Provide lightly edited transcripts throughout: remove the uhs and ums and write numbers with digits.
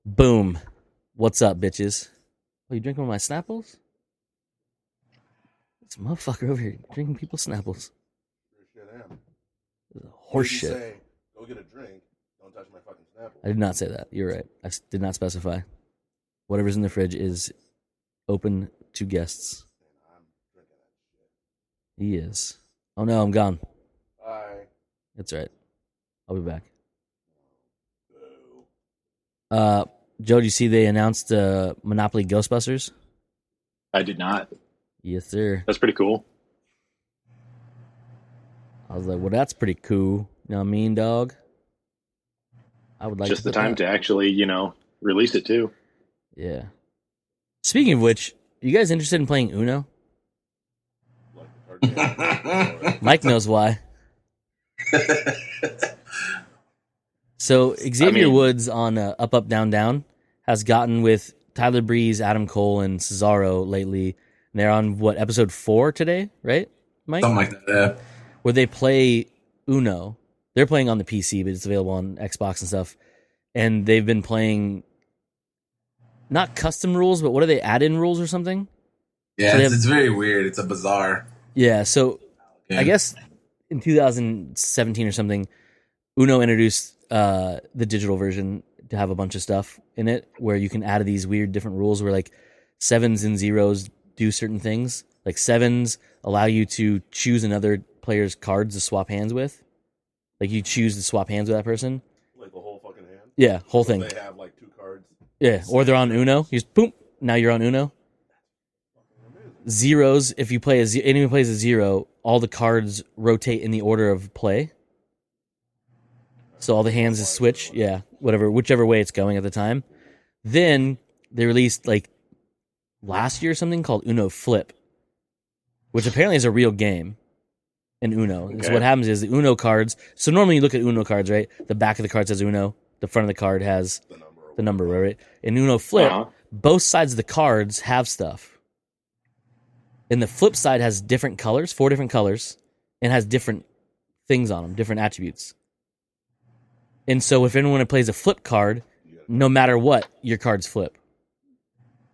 Boom. What's up, bitches? Oh, you drinking one of my Snapples? This motherfucker over here drinking people's Snapples. Sure shit am. Horse You shit. say, go get a drink. Don't touch my fucking Snapple. I did not say that. You're right. I did not specify. Whatever's in the fridge is open to guests. I'm drinking that shit. He is. Oh no, I'm gone. Bye. That's right. I'll be back. Boo. Joe, did you see they announced Monopoly Ghostbusters? I did not. Yes, sir. That's pretty cool. I was like, well, that's pretty cool. You know what I mean, dog? I would like Just to the put time that. to actually, release it too. Yeah. Speaking of which, you guys interested in playing Uno? Like the card game. Mike knows why. So Xavier Woods on Up Up Down Down has gotten with Tyler Breeze, Adam Cole, and Cesaro lately. And they're on episode 4 today, right, Mike? Something like that. Where they play Uno. They're playing on the PC, but it's available on Xbox and stuff. And they've been playing not custom rules, but what are they, add-in rules or something? Yeah, So it's very weird. It's a bizarre Yeah, so game. I guess in 2017 or something, Uno introduced the digital version to have a bunch of stuff in it where you can add these weird different rules where like 7s and 0s do certain things. Like 7s allow you to choose another player's cards to swap hands with. Like you choose to swap hands with that person. Like the whole fucking hand. Yeah, whole So thing. They have like 2 cards. Yeah, or they're on Uno. You just boom, now you're on Uno. Zeros, if you play anyone plays a 0, all the cards rotate in the order of play. So all the hands is switch, yeah, whichever way it's going at the time. Then they released like last year or something called Uno Flip, which apparently is a real game in Uno. Okay. So what happens is the Uno cards. So normally you look at Uno cards, right? The back of the card says Uno. The front of the card has the number, right? In Uno Flip, both sides of the cards have stuff. And the flip side has different colors, 4 different colors, and has different things on them, different attributes. And so if anyone plays a flip card, no matter what, your cards flip.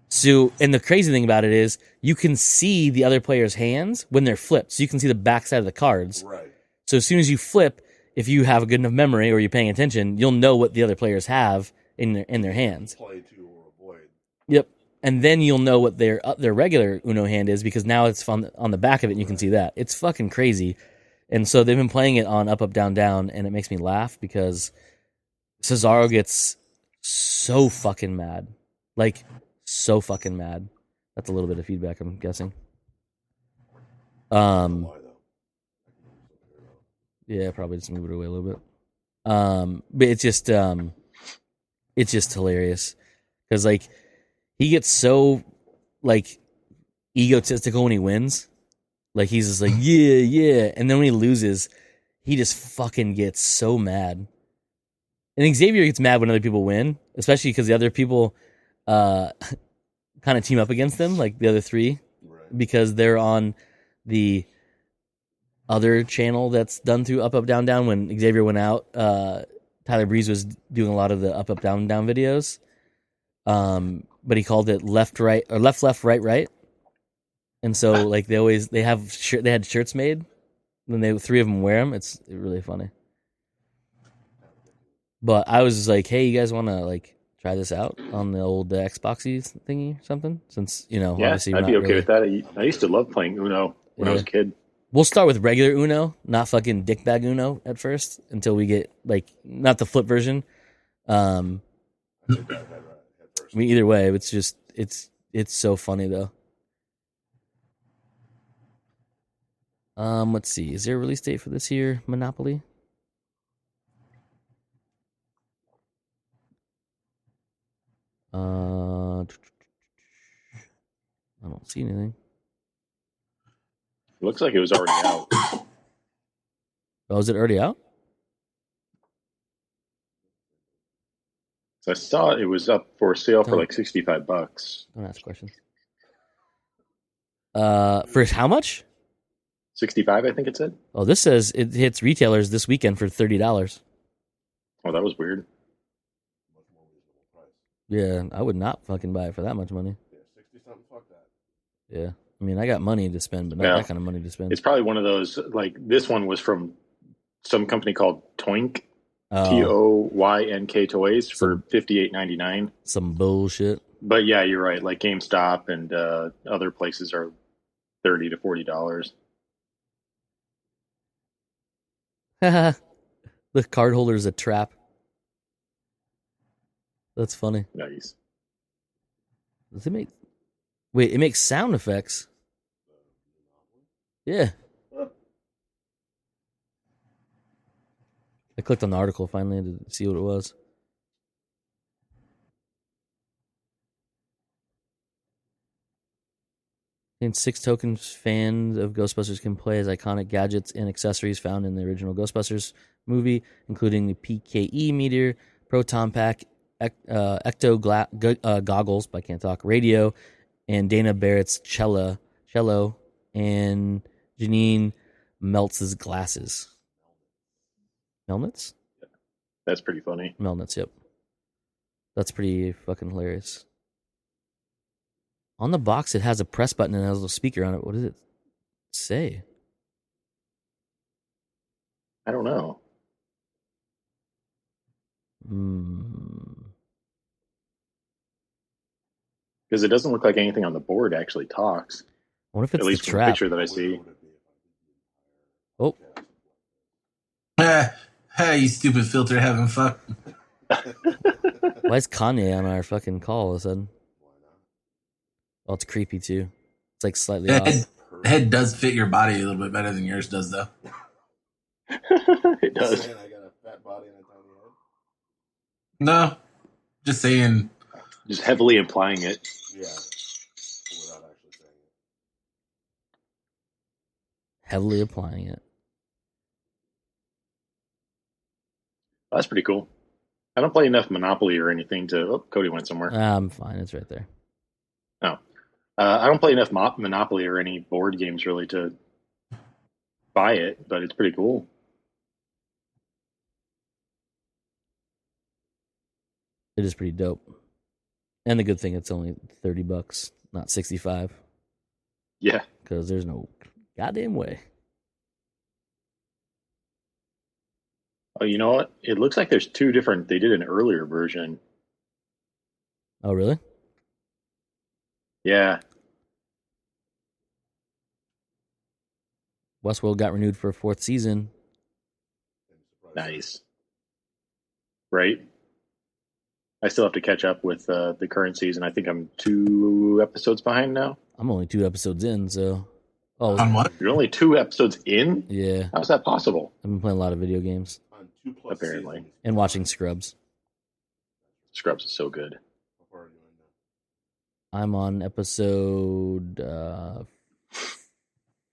So, and the crazy thing about it is you can see the other player's hands when they're flipped. So you can see the back side of the cards. Right. So as soon as you flip, if you have a good enough memory or you're paying attention, you'll know what the other players have in their hands. Play to or avoid. Yep. And then you'll know what their regular Uno hand is because now it's on the back of it and you can see that. It's fucking crazy. And so they've been playing it on Up, Up, Down, Down, and it makes me laugh because Cesaro gets so fucking mad. Like, so fucking mad. That's a little bit of feedback, I'm guessing. Why though? Yeah, probably just move it away a little bit. But it's just hilarious. Because, like, he gets so, like, egotistical when he wins. Like, he's just like, yeah, yeah. And then when he loses, he just fucking gets so mad. And Xavier gets mad when other people win, especially because the other people kind of team up against them, like the other 3, Right. because they're on the other channel that's done through Up, Up, Down, Down. When Xavier went out, Tyler Breeze was doing a lot of the Up, Up, Down, Down videos. But he called it left, right, or left, left, right, right. And so, like, they had shirts made, and 3 of them wear them. It's really funny. But I was just like, hey, you guys want to, like, try this out on the old Xboxy thingy or something? Since, obviously I'd be okay with that. I used to love playing Uno when I was a kid. We'll start with regular Uno, not fucking dickbag Uno at first, until we get, like, not the flip version. I mean, either way, it's just, it's so funny, though. Let's see. Is there a release date for this year, Monopoly? I don't see anything. It looks like it was already out. Oh, is it already out? So I saw it was up for sale for like $65. Don't ask questions. For how much? 65, I think it said. Oh, this says it hits retailers this weekend for $30. Oh, that was weird. Yeah, I would not fucking buy it for that much money. Yeah, 60 something. Fuck that. Yeah. I mean, I got money to spend, but not Yeah. that kind of money to spend. It's probably one of those, like, this one was from some company called Toynk, Oh, Toynk Toys for $58.99. some bullshit. But yeah, you're right. Like GameStop and other places are $30 to $40. The card holder is a trap. That's funny. Nice. Does it make... Wait, it makes sound effects. Yeah. I clicked on the article finally to see what it was. And 6 tokens fans of Ghostbusters can play as iconic gadgets and accessories found in the original Ghostbusters movie, including the PKE meter, proton pack, ecto goggles, but I can't talk, radio, and Dana Barrett's cello, and Janine Meltz's glasses. Melnitz? That's pretty funny. Melnitz, yep. That's pretty fucking hilarious. On the box, it has a press button and it has a little speaker on it. What does it say? I don't know. Because it doesn't look like anything on the board actually talks. I wonder if it's At least the from the trap. picture that I see. Oh, Hey, you stupid filter having fuck. why is Kanye on our fucking call all of a sudden? Oh, it's creepy too. It's like slightly off. Head does fit your body a little bit better than yours does, though. It does. Saying I got a fat body and a tiny head. No, just saying. Just heavily implying it. Yeah. Without actually saying it. Heavily applying it. That's pretty cool. I don't play enough Monopoly or anything to... Oh, Cody went somewhere. I'm fine. It's right there. Oh. I don't play enough Monopoly or any board games really to buy it, but it's pretty cool. It is pretty dope. And the good thing, it's only $30, not 65. Yeah. Because there's no goddamn way. Oh, you know what? It looks like there's two different... They did an earlier version. Oh, really? Yeah. Westworld got renewed for a 4th season. Nice. Right? I still have to catch up with the current season. I think I'm 2 episodes behind now. I'm only 2 episodes in, so... Oh, On what? You're only 2 episodes in? yeah. How's that possible? I've been playing a lot of video games. On 2+ Apparently. seasons. And watching Scrubs. Scrubs is so good. How far are you in now? I'm on episode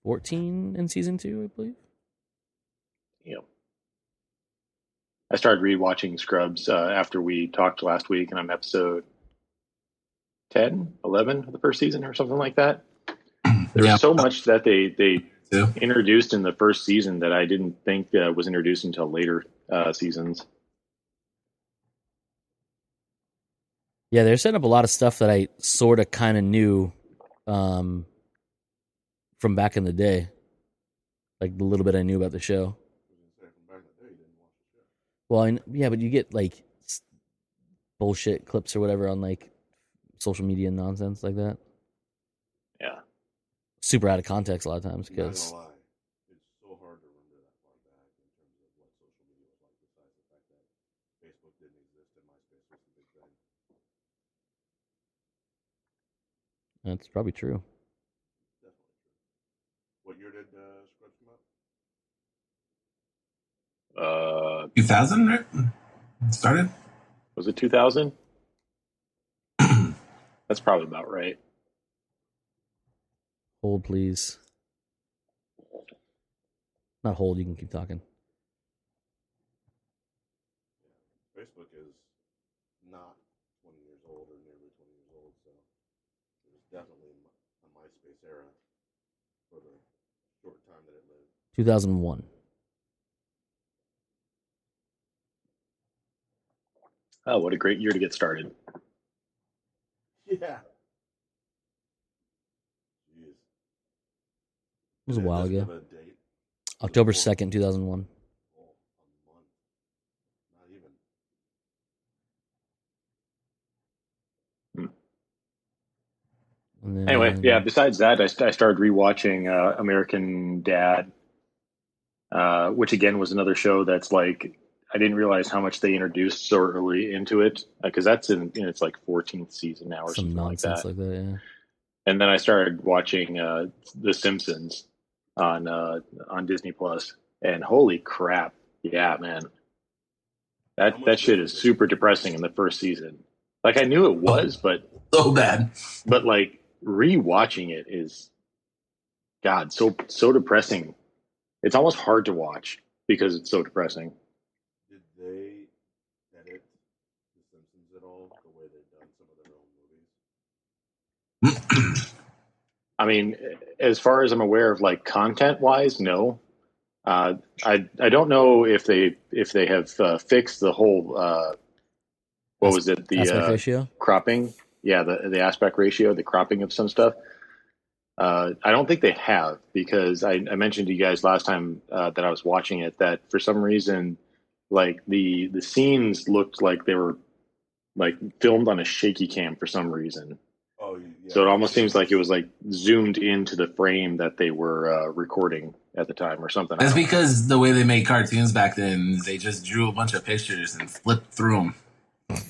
14 in season 2, I believe. Yeah. I started rewatching Scrubs after we talked last week, and I'm episode 10, 11 of the first season or something like that. There's Yeah. so much that they Too. introduced in the first season that I didn't think was introduced until later seasons. Yeah, they're setting up a lot of stuff that I sort of kind of knew from back in the day. Like the little bit I knew about the show. I was gonna say, from back in the day, you didn't watch the show. Well, yeah, but you get like bullshit clips or whatever on like social media and nonsense like that. Yeah. Super out of context a lot of times Not because gonna lie, it's so hard to remember that far back in terms of what social media was like, besides the fact that Facebook didn't exist and MySpace was the big thing. that's probably true. Definitely true. What year did Scrubs come out? 2000, right? Started? Was it 2000? That's probably about right. Hold, please. Not hold. You can keep talking. Facebook is not 20 years old or nearly 20 years old, so it was definitely a MySpace era for the short time that it lived. 2001. Oh, what a great year to get started. Yeah. Jeez. It was a while Doesn't ago. have a date. October 2nd, 2001. Oh, a month. Not even. And then, Anyway, yeah. Besides that, I started rewatching American Dad, which again was another show that's like I didn't realize how much they introduced so early into it because that's in its like 14th season now or some something nonsense like that. like that, yeah. And then I started watching The Simpsons on Disney Plus, and holy crap, yeah, man, that shit is super depressing in the first season. Like I knew it was, but So bad. like rewatching it is God so depressing. It's almost hard to watch because it's so depressing. Did they edit The Simpsons at all the way they've done some of their own movies? I mean, as far as I'm aware of, like content wise, no. I don't know if they have fixed the whole what was it, the Aspect ratio? cropping? Yeah, the aspect ratio, the cropping of some stuff. I don't think they have because I mentioned to you guys last time that I was watching it that for some reason, like the scenes looked like they were like filmed on a shaky cam for some reason. Oh, yeah. So it almost seems like it was like zoomed into the frame that they were recording at the time or something. That's because the way they made cartoons back then, they just drew a bunch of pictures and flipped through them.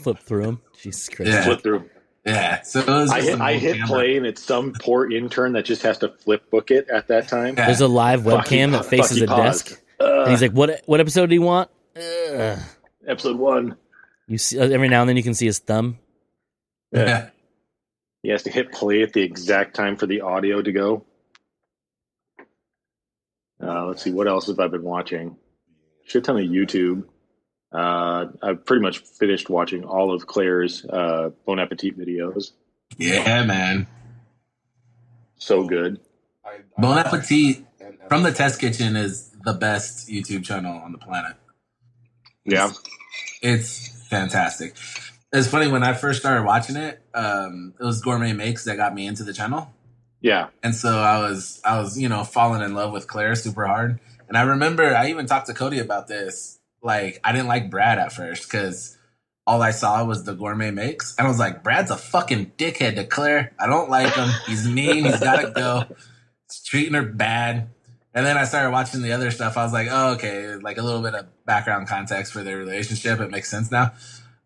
Flip through them. Jesus Christ. Yeah. Flip through. Yeah. So it was just I hit play and it's some poor intern that just has to flip book it at that time. Yeah. There's a live Fuck, webcam he- that faces fuck, a he paused. desk. And he's like, what episode do you want? Episode 1. You see, every now and then you can see his thumb. Yeah. He has to hit play at the exact time for the audio to go. Let's see, what else have I been watching? Shit ton of YouTube. I've pretty much finished watching all of Claire's Bon Appetit videos. Yeah, man. So good. Bon Appetit from the Test Kitchen is the best YouTube channel on the planet. Yeah. It's fantastic. It's funny, when I first started watching it, it was Gourmet Makes that got me into the channel. Yeah. And so I was, falling in love with Claire super hard. And I remember I even talked to Cody about this. Like, I didn't like Brad at first because all I saw was the Gourmet Makes. And I was like, Brad's a fucking dickhead to Claire. I don't like him. He's mean. He's got to go. He's treating her bad. And then I started watching the other stuff. I was like, oh, okay, like a little bit of background context for their relationship. It makes sense now.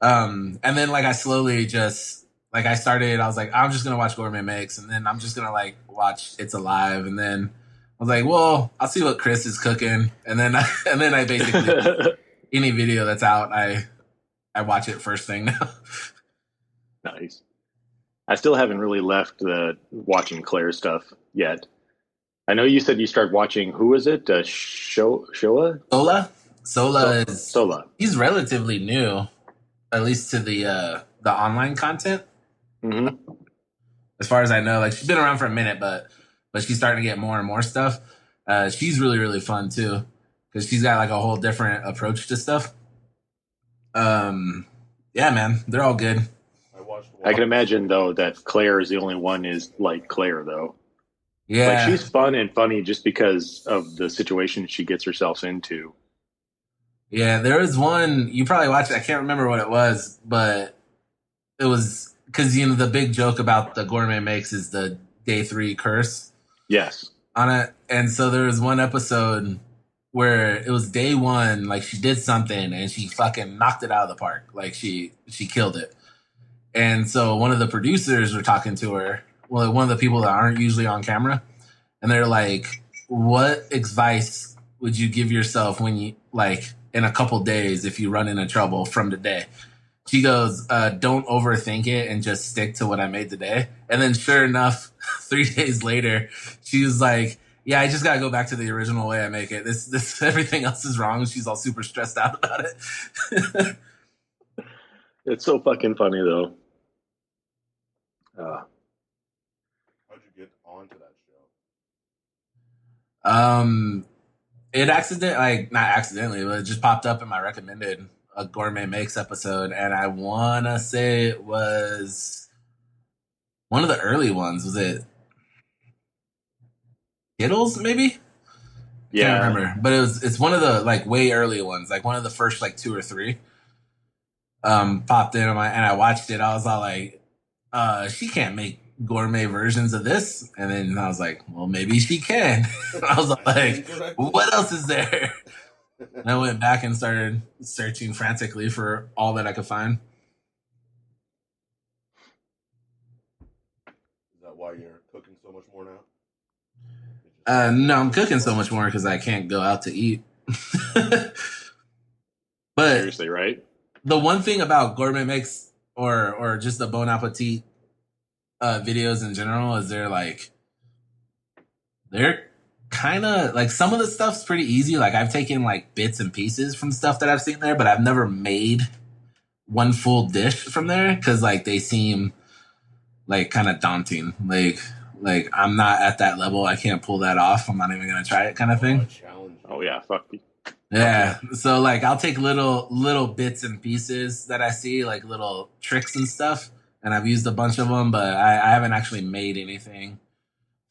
And then like I slowly just like I was like, I'm just gonna watch Gourmet Makes, and then I'm just gonna like watch It's Alive, and then I was like, well, I'll see what Chris is cooking, and then I basically any video that's out, I watch it first thing now. Nice. I still haven't really left the watching Claire stuff yet. I know you said you started watching. Who was it? Showa? Sola. He's relatively new, at least to the online content. Mm-hmm. As far as I know, like she's been around for a minute, but she's starting to get more and more stuff. She's really, really fun too, because she's got like a whole different approach to stuff. Yeah, man, they're all good. I can imagine though that Claire is the only one is like Claire though. Yeah, like she's fun and funny just because of the situation she gets herself into. Yeah, there was one you probably watched. I can't remember what it was, but it was because the big joke about the Gourmet Makes is the day 3 curse. Yes, on it, and so there was one episode where it was day 1, like she did something and she fucking knocked it out of the park, like she killed it. And so one of the producers were talking to her, well, one of the people that aren't usually on camera, and they're like, what advice would you give yourself when you, like, in a couple days if you run into trouble from today? She goes, don't overthink it and just stick to what I made today. And then sure enough, 3 days later, she was like, yeah, I just got to go back to the original way I make it. This everything else is wrong. She's all super stressed out about it. it's so fucking funny though. How'd you get onto that show? It not accidentally, but it just popped up in my recommended a Gourmet Makes episode, and I wanna say it was one of the early ones. Was it Skittles? Maybe. Yeah. Can't remember, but it's one of the like way early ones, like one of the first like 2 or 3. Popped in and I watched it. I was all like, she can't make gourmet versions of this. And then I was like, well, maybe she can. I was like, what else is there? And I went back and started searching frantically for all that I could find. Is that why you're cooking so much more now? No, I'm cooking so much more because I can't go out to eat. But Seriously, right? the one thing about gourmet mix or just the Bon Appetit videos in general is they're kind of like some of the stuff's pretty easy. Like I've taken like bits and pieces from stuff that I've seen there, but I've never made one full dish from there because like they seem like kind of daunting. Like I'm not at that level. I can't pull that off. I'm not even gonna try it, kind of thing. Oh yeah, fuck you. Yeah. So like I'll take little bits and pieces that I see, like little tricks and stuff, and I've used a bunch of them, but I haven't actually made anything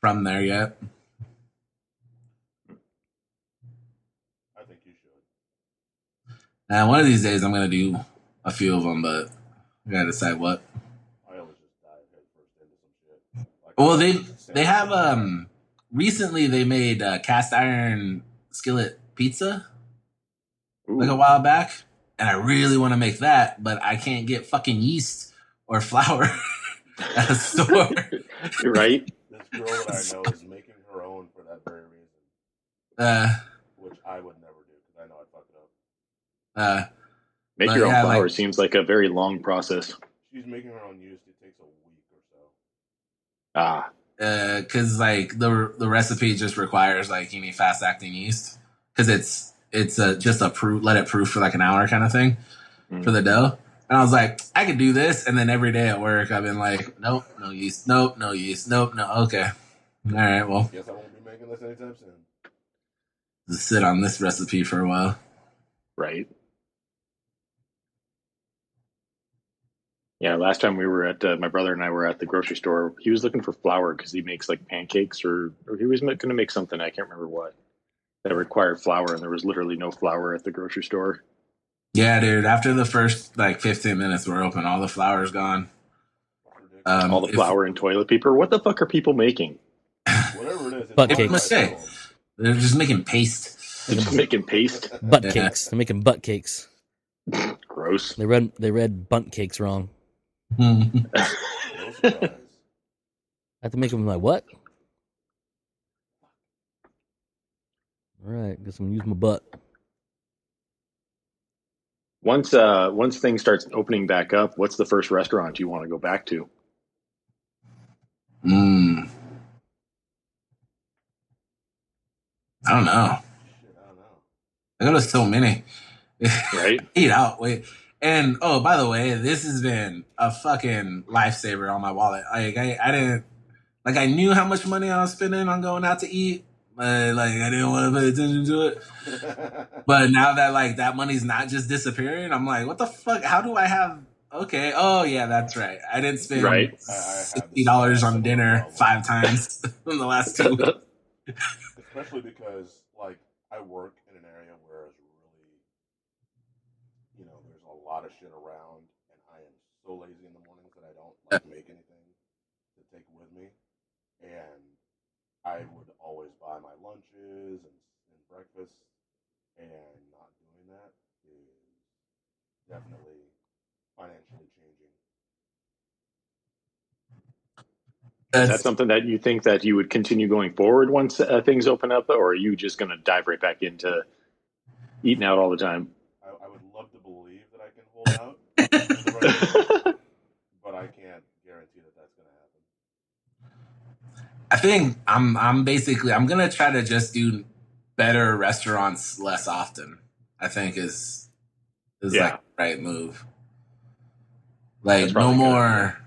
from there yet. I think you should. And one of these days I'm gonna do a few of them, but I gotta decide what. I always just dive head first into some shit. Like, Well, they have recently they made cast iron skillet pizza like a while back, and I really want to make that, but I can't get fucking yeast or flour at a store. Right? This girl that I know is making her own for that very reason, which I would never do because I know I'd fuck it up. Make your own flour seems like a very long process. She's making her own yeast. It takes a week or so. Because like the recipe just requires like you need fast acting yeast because it's just let it proof for like an hour kind of thing for the dough. And I was like, I could do this, and then every day at work I've been like, nope, no yeast, nope, no yeast, nope, no. Okay, all right, well, guess I won't be making this anytime soon. Just sit on this recipe for a while. Right. Yeah, last time we were at my brother and I were at the grocery store. He was looking for flour because he makes like pancakes or he was going to make something. I can't remember what that required flour, and there was literally no flour at the grocery store. Yeah, dude. After the first like 15 minutes we're open, all the flour's gone. All the flour and toilet paper. What the fuck are people making? Whatever it is, Butt it's cakes. Mistake. They're just making paste. They're just making paste. Butt cakes. They're making butt cakes. Gross. They read bunt cakes wrong. No surprise. I have to make them like what? All right, guess I'm gonna use my butt. Once things starts opening back up, what's the first restaurant you want to go back to? I don't know. Shit, I don't know. I go to so many. Right? Eat out. Wait. And oh, by the way, this has been a fucking lifesaver on my wallet. Like I didn't like I knew how much money I was spending on going out to eat, but like I didn't want to pay attention to it. But now that like that money's not just disappearing, I'm like, what the fuck? How do I have? Okay. Oh yeah, that's right. I didn't spend $60 on dinner 5 times in the last 2 weeks. Especially because like I work in an area where it's really, there's a lot of shit around, and I am so lazy in the mornings that I don't like make anything to take with me, and I would always buy my lunches and breakfast, and not doing that is definitely financially changing. Is that something that you think that you would continue going forward once things open up, or are you just going to dive right back into eating out all the time? I would love to believe that I can hold out, but I can't guarantee that that's going to happen. I think I'm gonna try to just do better restaurants less often. I think is like the right move. Like no more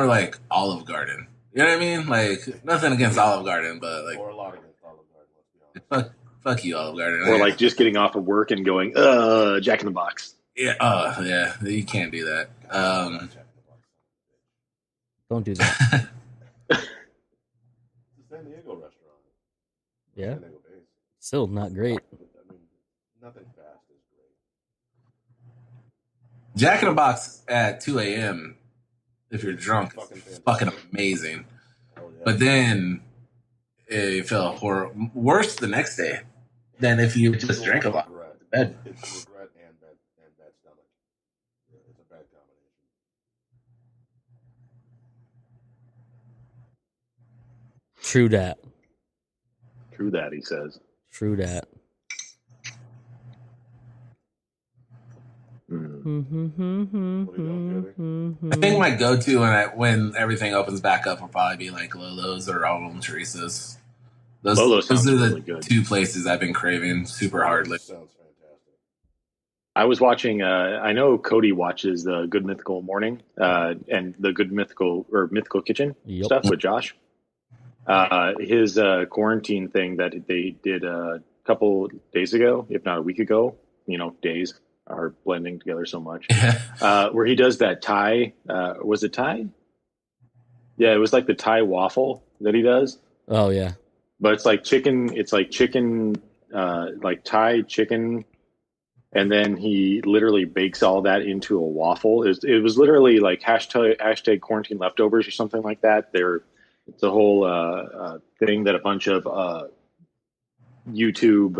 like Olive Garden. You know what I mean? Like nothing against Olive Garden, but like or a lot against Olive Garden. Let's be honest. Fuck you, Olive Garden. Or like just getting off of work and going, Jack in the Box. Yeah, yeah, you can't do that. Don't do that. It's a San Diego restaurant. Yeah. San Diego base. Still not great. I mean, nothing fast is great. Jack in the Box at 2 a.m. if you're drunk, is fucking amazing. Hell yeah. But then it felt worse the next day than if you just drank a lot. Bed. It's regret and bad stomach. Yeah, it's a bad combination. True that. True that, he says. True that. I think my go-to when everything opens back up will probably be like Lolo's or Alvin Teresa's. Those are the really good. two places I've been craving super hard. Sounds fantastic. I was watching. I know Cody watches the Good Mythical Morning and the Good Mythical or Mythical Kitchen stuff with Josh. His quarantine thing that they did a couple days ago, if not a week ago. Days are blending together so much. Where he does that Thai. Was it Thai? Yeah, it was like the Thai waffle that he does. Oh yeah. But it's like chicken. It's like chicken, like Thai chicken, and then he literally bakes all that into a waffle. It was literally like hashtag quarantine leftovers or something like that. It's a whole thing that a bunch of YouTube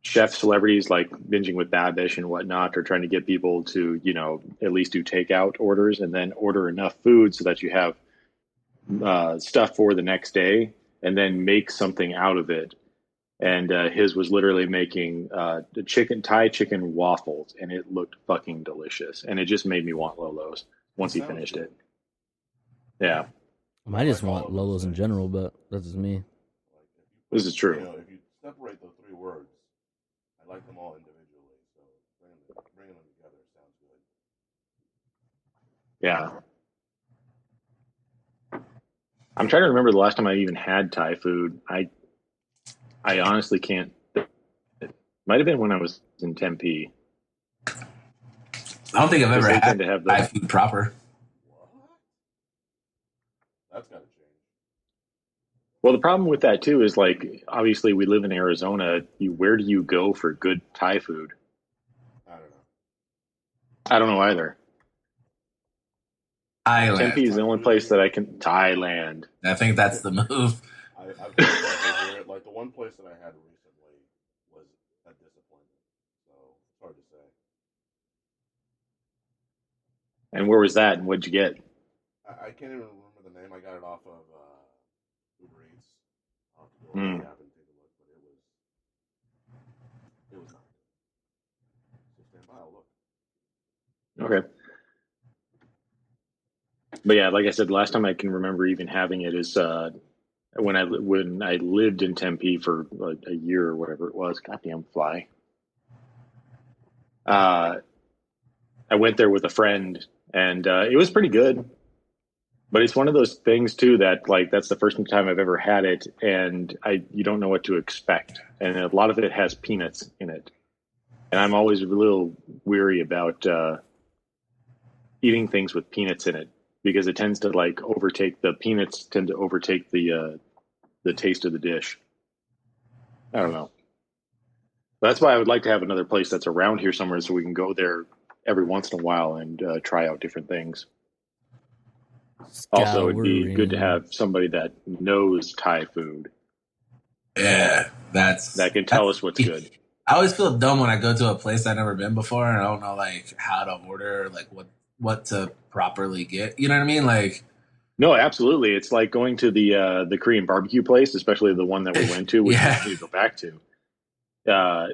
chef celebrities like Binging with Babish and whatnot are trying to get people to at least do takeout orders and then order enough food so that you have stuff for the next day and then make something out of it. And his was literally making the Thai chicken waffles, and it looked fucking delicious. And it just made me want Lolo's once he finished it. Yeah. I just want Lolo's in general, but that's just me. This is true. If you separate the three words, I like them all individually. So bringing them together sounds good. Yeah. I'm trying to remember the last time I even had Thai food. I honestly can't. It might have been when I was in Tempe. I don't think I've ever had Thai food proper. What? That's got to change. Well, the problem with that too is like obviously we live in Arizona. Where do you go for good Thai food? I don't know either. Thailand. Tempe is the only place that I can. Thailand. I think that's the move. I've like the one place that I had recently was a disappointment. So it's hard to say. And where was that? And what'd you get? I can't even remember the name. I got it off of Uber Eats. I'll have to go on the app and take a look, but it was not good. So stand by, I'll look. Okay. But yeah, like I said, the last time I can remember even having it is when I lived in Tempe for like a year or whatever it was. Goddamn fly. I went there with a friend, and it was pretty good. But it's one of those things too that like that's the first time I've ever had it, and you don't know what to expect, and a lot of it has peanuts in it, and I'm always a little weary about eating things with peanuts in it. Because it tends to the peanuts tend to overtake the taste of the dish. I don't know. That's why I would like to have another place that's around here somewhere so we can go there every once in a while and try out different things. Also, it'd be good to have somebody that knows Thai food. Yeah, that can tell us what's good. I always feel dumb when I go to a place I've never been before and I don't know like how to order, like what to properly get. You know what I mean? Like, no, absolutely. It's like going to the Korean barbecue place, especially the one that we went to, which we need to go back to. Had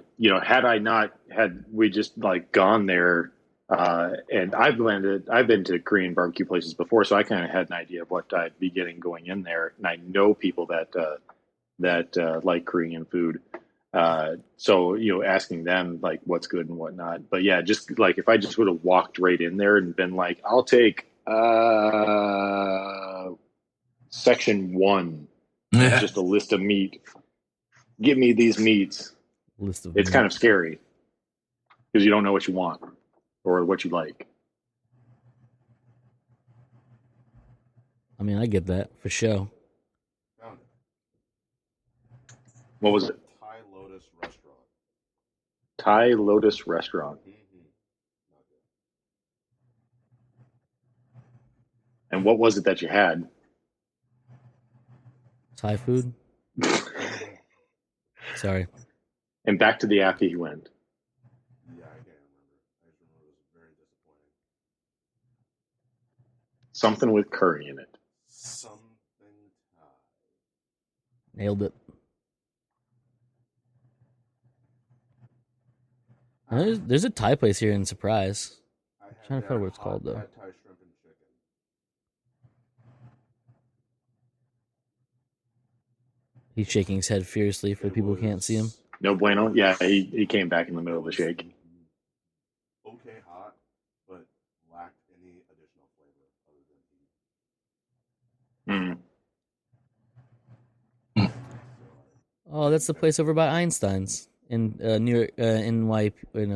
we just like gone there, and I've been to Korean barbecue places before, so I kind of had an idea of what I'd be getting going in there, and I know people that like Korean food. So asking them like what's good and whatnot. But yeah, just like if I just would have walked right in there and been like, I'll take section 1, just a list of meat. Give me these meats. It's kind of scary because you don't know what you want or what you like. I mean, I get that for sure. Found it. What was it? Thai Lotus Restaurant. Thai Lotus Restaurant. Mm-hmm. Not good. And what was it that you had? Thai food. Sorry. And back to the app he went. Yeah, I can't remember. I just remember it was very disappointing. Something with curry in it. Something Thai. Nailed it. There's a Thai place here in Surprise. I'm trying to find what it's called, though. Thai shrimp and chicken. He's shaking his head furiously for people who can't see him. No bueno. Yeah, he came back in the middle of the shake. Okay, hot, but lacked any additional flavor other than heat. Oh, that's the place over by Einstein's in New York.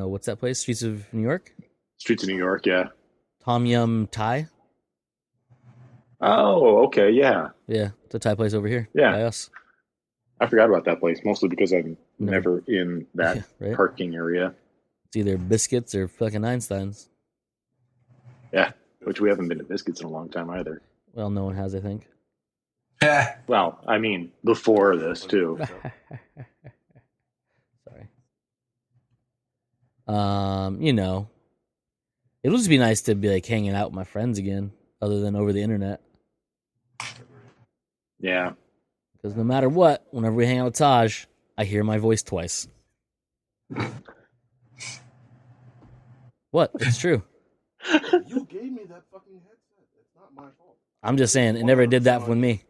What's that place? Streets of New York. Streets of New York. Yeah. Tom Yum Thai. Oh, okay. Yeah. Yeah, it's a Thai place over here. Yeah. By us. I forgot about that place, mostly because I'm never in that right? parking area. It's either Biscuits or fucking Einstein's. Yeah, which we haven't been to Biscuits in a long time either. Well, no one has, I think. Well, I mean, before this, too. Sorry. It'll just be nice to be like hanging out with my friends again, other than over the internet. Yeah. Because no matter what, whenever we hang out with Taj, I hear my voice twice. What? It's true. You gave me that fucking headset. It's not my fault. I'm just saying, it never did that with me.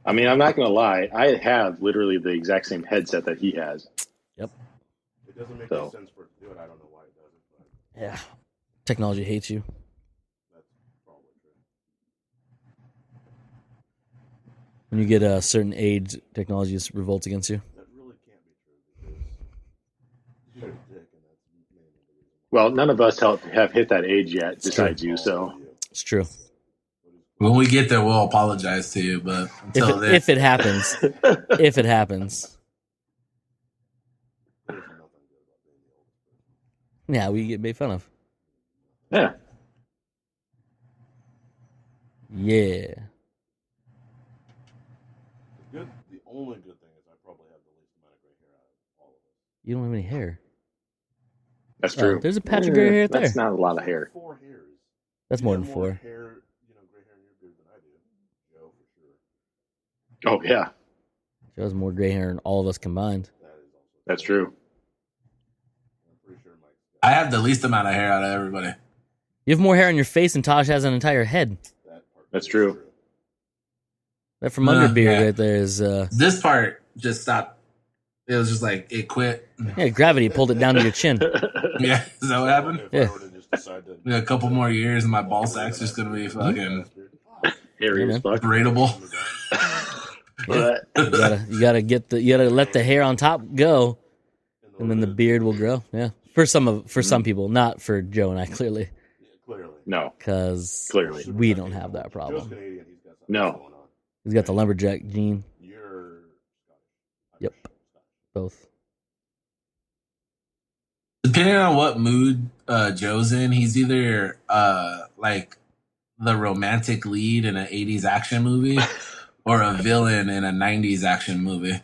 I mean, I'm not going to lie. I have literally the exact same headset that he has. Yep. It doesn't make any sense for it to do it. I don't know why it doesn't. But Yeah. Technology hates you. that's probably true. When you get a certain age, technology just revolts against you. That really can't be true because you're a dick, and that's mainly the reason. Well, none of us have hit that age yet, besides you. So It's true. When we get there, we'll apologize to you. But until then, If it happens. If it happens. There's nothing good about being the oldest person. Yeah, we get made fun of. yeah, Yeah. The only good thing is I probably have the least amount of gray hair out of all of us. You don't have any hair. that's true. There's a patch of gray hair there. That's not a lot of hair. 4 hairs. That's You more have than 4. Hair, gray hair in your beard than I do. Joe, for sure. Oh, yeah, She has more gray hair than all of us combined. That is also. that's true. I'm pretty sure Mike's I have the least amount of hair out of everybody. You have more hair on your face than Taj has an entire head. that part. That's is true. That from under beard yeah. right there is This part just stopped. It was just like it quit. yeah, gravity pulled it down to your chin. Yeah, is that what happened? If Yeah. I were to just decide to A couple more years, and my ball sack's just gonna be fucking Hairy Yeah, as man. fuck. braidable. But- You gotta let the hair on top go, and then the beard will grow. Yeah, for some people, not for Joe and I, clearly, Clearly. no, because clearly. we don't have that Joe's problem. Canadian. He's got something No. going on. He's got the lumberjack gene. You're Scottish. Yep. Both. Depending on what mood Joe's in, he's either like the romantic lead in an 80s action movie or a villain in a 90s action movie.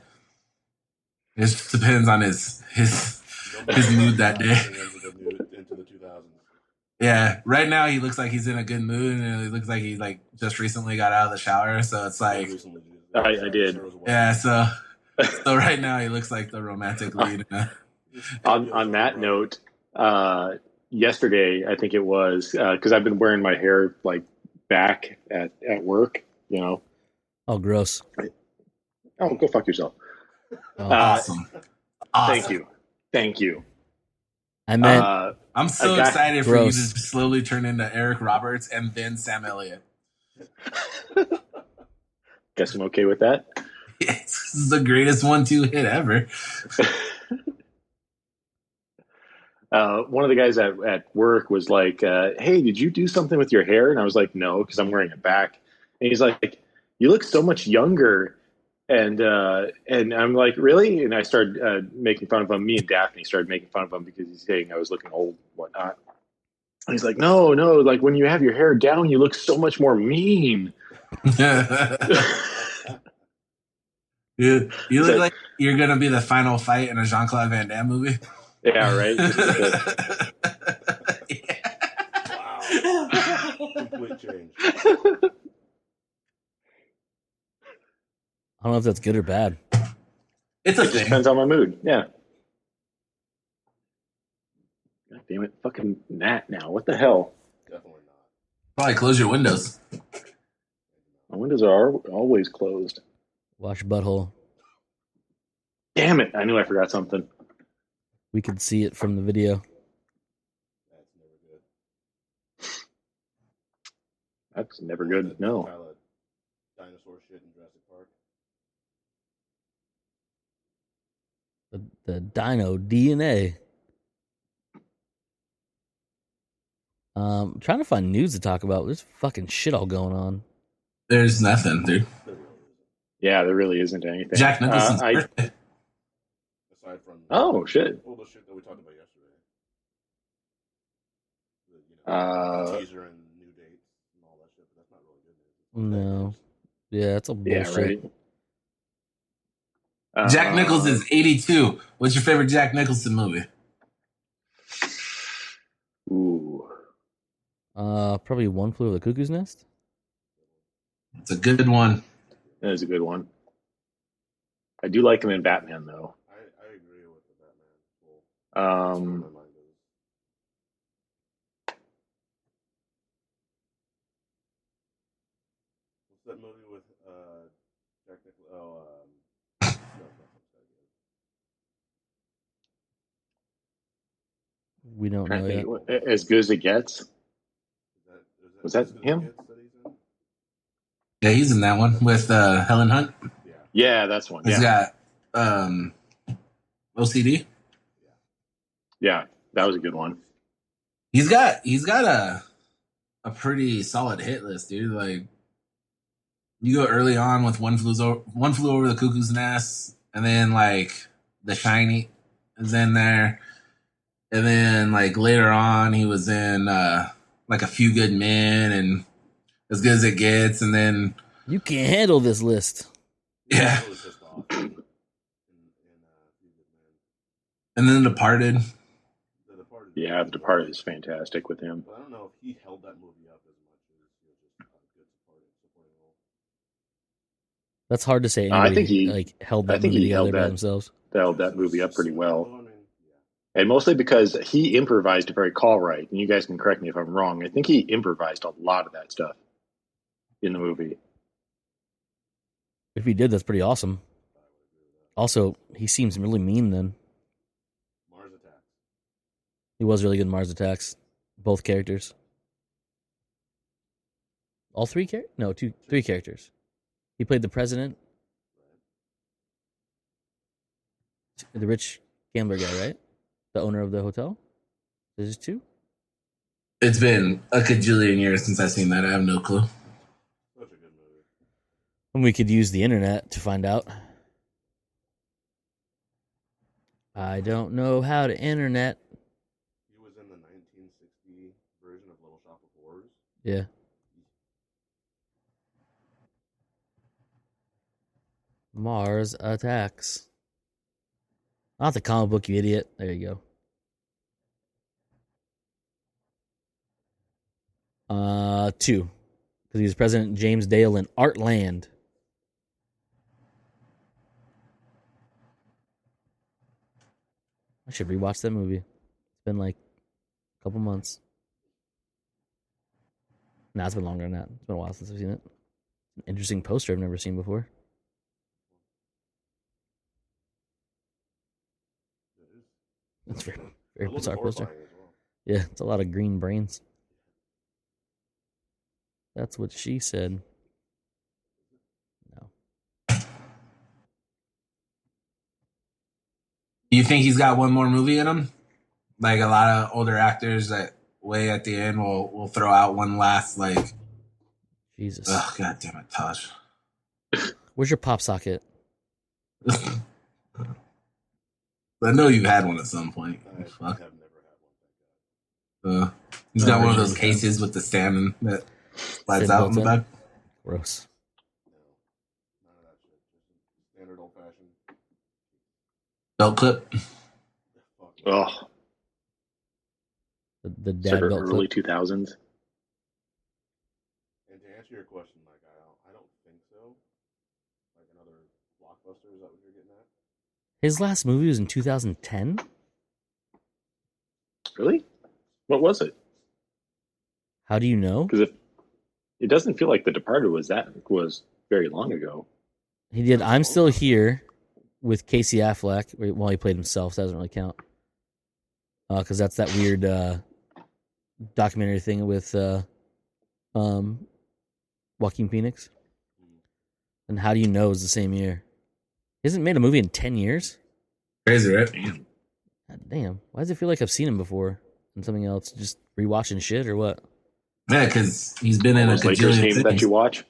It just depends on his mood that day. Into the 2000s. Yeah, right now he looks like he's in a good mood, and it looks like he like just recently got out of the shower. So it's like, I did. yeah. So right now he looks like the romantic lead. On that note, yesterday I think it was because I've been wearing my hair like back at work. You know. Oh, gross. Oh, go fuck yourself. Oh, Awesome. Thank you. I meant I'm so a guy- excited for Gross. you to slowly turn into Eric Roberts and then Sam Elliott. Guess I'm okay with that. This is the greatest 1-2 hit ever. One of the guys at work was like, "Hey, did you do something with your hair?" And I was like, "No, because I'm wearing it back." And he's like, "You look so much younger." And I'm like, "Really?" And I started making fun of him. Me and Daphne started making fun of him because he's saying I was looking old, whatnot. And he's like, "No, no, like when you have your hair down, you look so much more mean." You It's look like, like you're gonna be the final fight in a Jean-Claude Van Damme movie. yeah, right. Just like Wow. Complete change. I don't know if that's good or bad. It's a it just thing. depends on my mood. Yeah. God damn it, fucking Nat now. What the hell? Definitely not. Probably close your windows. My windows are always closed. Wash your butthole. Damn it! I knew I forgot something. We could see it from the video. That's never good. That's never good. No. Pile of dinosaur shit in Jurassic Park. The dino DNA. Trying to find news to talk about. There's fucking shit all going on. There's nothing, dude. Yeah, there really isn't anything. Jack Nicholson's birthday. Aside from Oh shit. all the shit that we talked about yesterday. Uh, Teaser and new dates and all that shit, but that's not really good news. No. Yeah, that's a Yeah, bullshit. right. Jack Nicholson's 82. What's your favorite Jack Nicholson movie? Ooh. Probably One Flew Over the Cuckoo's Nest. It's a good one. That is a good one. I do like him in Batman, though. I agree with the Batman. Um, What's that movie with Jack Nicholson? Oh, We don't know yet. As Good as It Gets. Was that him? Yeah, he's in that one with Helen Hunt. Yeah, that's one. He's got OCD. Yeah, that was a good one. He's got a pretty solid hit list, dude. Like you go early on with One Flew Over the Cuckoo's Nest, and then like The Shining is in there, and then like later on he was in like A Few Good Men and As Good as It Gets, and then You can't handle this list. yeah, and then Departed. Yeah, The Departed is fantastic with him. But I don't know if he held that movie up as much as he was just a good supporting role. That's hard to say. I think he held that movie together by themselves. Held that movie up pretty well. And mostly because he improvised, if I recall right, and you guys can correct me if I'm wrong, I think he improvised a lot of that stuff in the movie. If he did, that's pretty awesome. Also, he seems really mean then. Mars Attacks. He was really good in Mars Attacks. Both characters. All three characters? No, three characters. He played the president. The rich gambler guy, right? The owner of the hotel? There's two? It's been a cajillion years since I've seen that. I have no clue. Such a good movie. And we could use the internet to find out. I don't know how to internet. He was in the 1960 version of Little Shop of Horrors. Yeah. Mars Attacks. Not the comic book, you idiot. There you go. 2. Because he was President James Dale in Artland. I should rewatch that movie. It's been like a couple months. Nah, it's been longer than that. It's been a while since I've seen it. An interesting poster I've never seen before. It's very, very bizarre poster. Well. Yeah, it's a lot of green brains. That's what she said. No. You think he's got one more movie in him? Like a lot of older actors that way at the end will throw out one last like, Jesus. oh god damn it, Tosh. Where's your pop socket? I know you've had one at some point. I Fuck. have never had one. He's got one of those cases with the salmon that slides Fin out in the built in. back. Gross. No, none of that shit. Just standard old fashioned. Belt clip. Fuck yeah. Oh, The dad circa belt early clip. 2000s. And to answer your question, like I don't think so. Like another blockbuster, is that what you're getting at? His last movie was in 2010. Really? What was it? How do you know? Because it doesn't feel like The Departed was very long ago. He did I'm Still Here with Casey Affleck. Well, he played himself. So that doesn't really count. Because that's that weird documentary thing with Joaquin Phoenix. And How Do You Know is the same year. He hasn't made a movie in 10 years? Crazy, right? Damn. God damn. Why does it feel like I've seen him before in something else? Just rewatching shit or what? Yeah, because he's been in a Those Lakers gajillion games that things. you watch.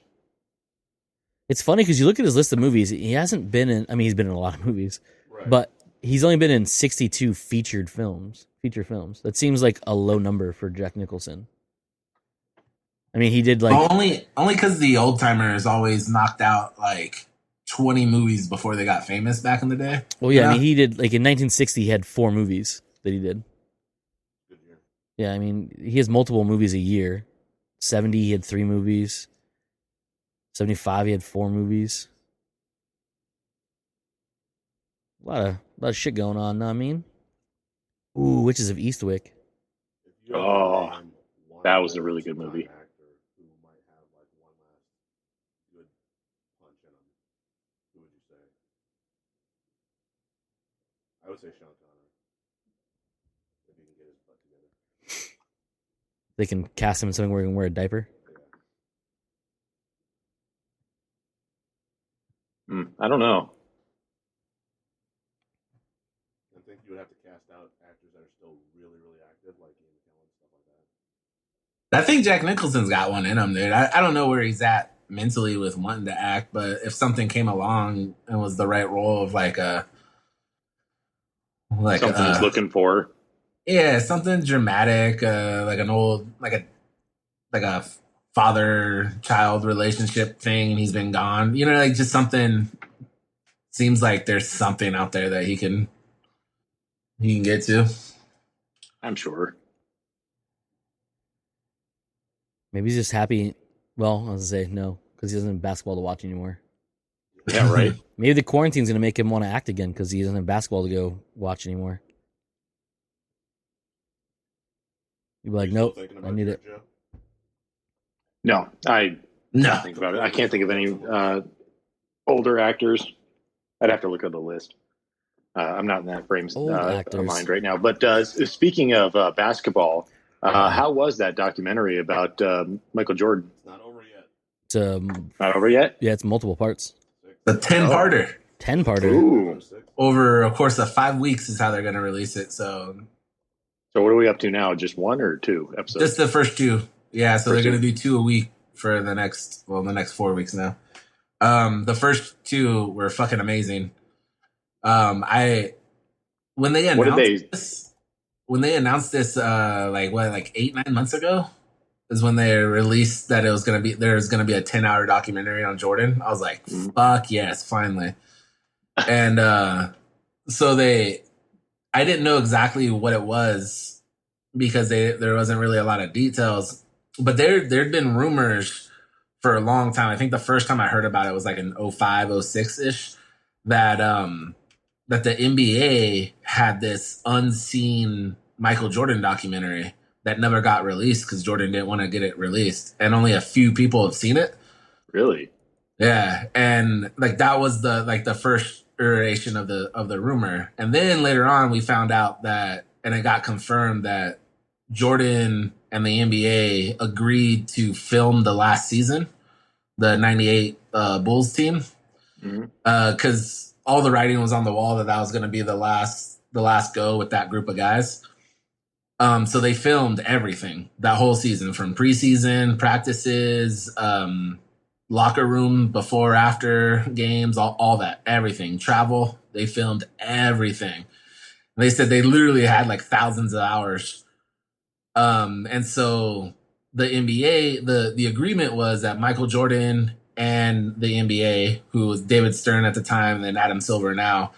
It's funny because you look at his list of movies. He hasn't been in. I mean, he's been in a lot of movies, Right. but he's only been in 62 feature films. That seems like a low number for Jack Nicholson. I mean, he did like only because the old timers always knocked out like 20 movies before they got famous back in the day. well, yeah. I mean, he did like in 1960 he had 4 movies that he did. Good year. Yeah, I mean, he has multiple movies a year. 70 he had 3 movies. 75 he had 4 movies. A lot of shit going on. Know what I mean, ooh, Witches of Eastwick. If you had to Oh, name one that was a really good movie. actor who might have like one last good punch in him, who would you say? I would say Sean Connery. If he can get his butt together. They can cast him in something where he can wear a diaper. Yeah. I don't know. I think you would have to cast out actors that are still really, really active, like Ian McKellen, stuff like that. I think Jack Nicholson's got one in him, dude. I don't know where he's at mentally with wanting to act, but if something came along and was the right role of like Something he's looking for. yeah, something dramatic, like an old like a father-child relationship thing, and he's been gone. You know, like just something. Seems like there's something out there that he can get to. I'm sure. Maybe he's just happy. Well, I was gonna say no because he doesn't have basketball to watch anymore. Yeah, right. Maybe the quarantine's gonna make him want to act again because he doesn't have basketball to go watch anymore. You'd be like, You still nope, thinking I about need Joe? it. No, I No, can't think about it. I can't think of any older actors. I'd have to look at the list. I'm not in that frame Old of actors. mind right now. But speaking of basketball, how was that documentary about Michael Jordan? It's not over yet. It's Not over yet? yeah, it's multiple parts. the 10-parter 10-parter. Ooh. over a course of 5 weeks is how they're going to release it. So So what are we up to now? Just 1 or 2 episodes? just the first 2, yeah. So First they're going to two. do 2 a week for the next 4 weeks now. The first 2 were fucking amazing. When they What did announced this, like 8-9 months ago, is when they released that there's gonna be a 10-hour documentary on Jordan. I was like, fuck yes, finally. And so I didn't know exactly what it was because there wasn't really a lot of details, but there'd been rumors for a long time. I think the first time I heard about it was like in 05, 06 ish that the NBA had this unseen Michael Jordan documentary that never got released because Jordan didn't want to get it released, and only a few people have seen it. Really? Yeah, and like that was the first iteration of the rumor, and then later on we found out that, and it got confirmed that Jordan and the NBA agreed to film the last season, the '98 Bulls team, because all the writing was on the wall that was going to be the last go with that group of guys. So they filmed everything that whole season, from preseason practices, locker room before, after games, all that, everything, travel. They filmed everything. They said they literally had like thousands of hours. And so the NBA, the agreement was that Michael Jordan and the NBA, who was David Stern at the time and then Adam Silver now,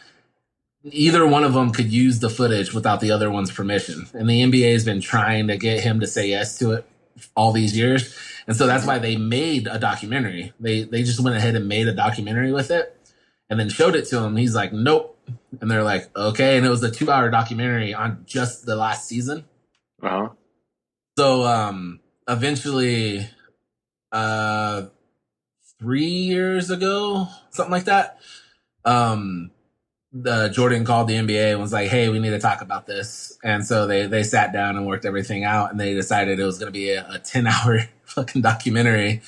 either one of them could use the footage without the other one's permission. And the NBA has been trying to get him to say yes to it all these years. And so that's why they made a documentary. They just went ahead and made a documentary with it and then showed it to him. He's like, nope. And they're like, okay. And it was a 2-hour documentary on just the last season. Uh-huh. So eventually, 3 years ago, something like that, Jordan called the NBA and was like, hey, we need to talk about this. And so they sat down and worked everything out, and they decided it was going to be a 10-hour fucking documentary,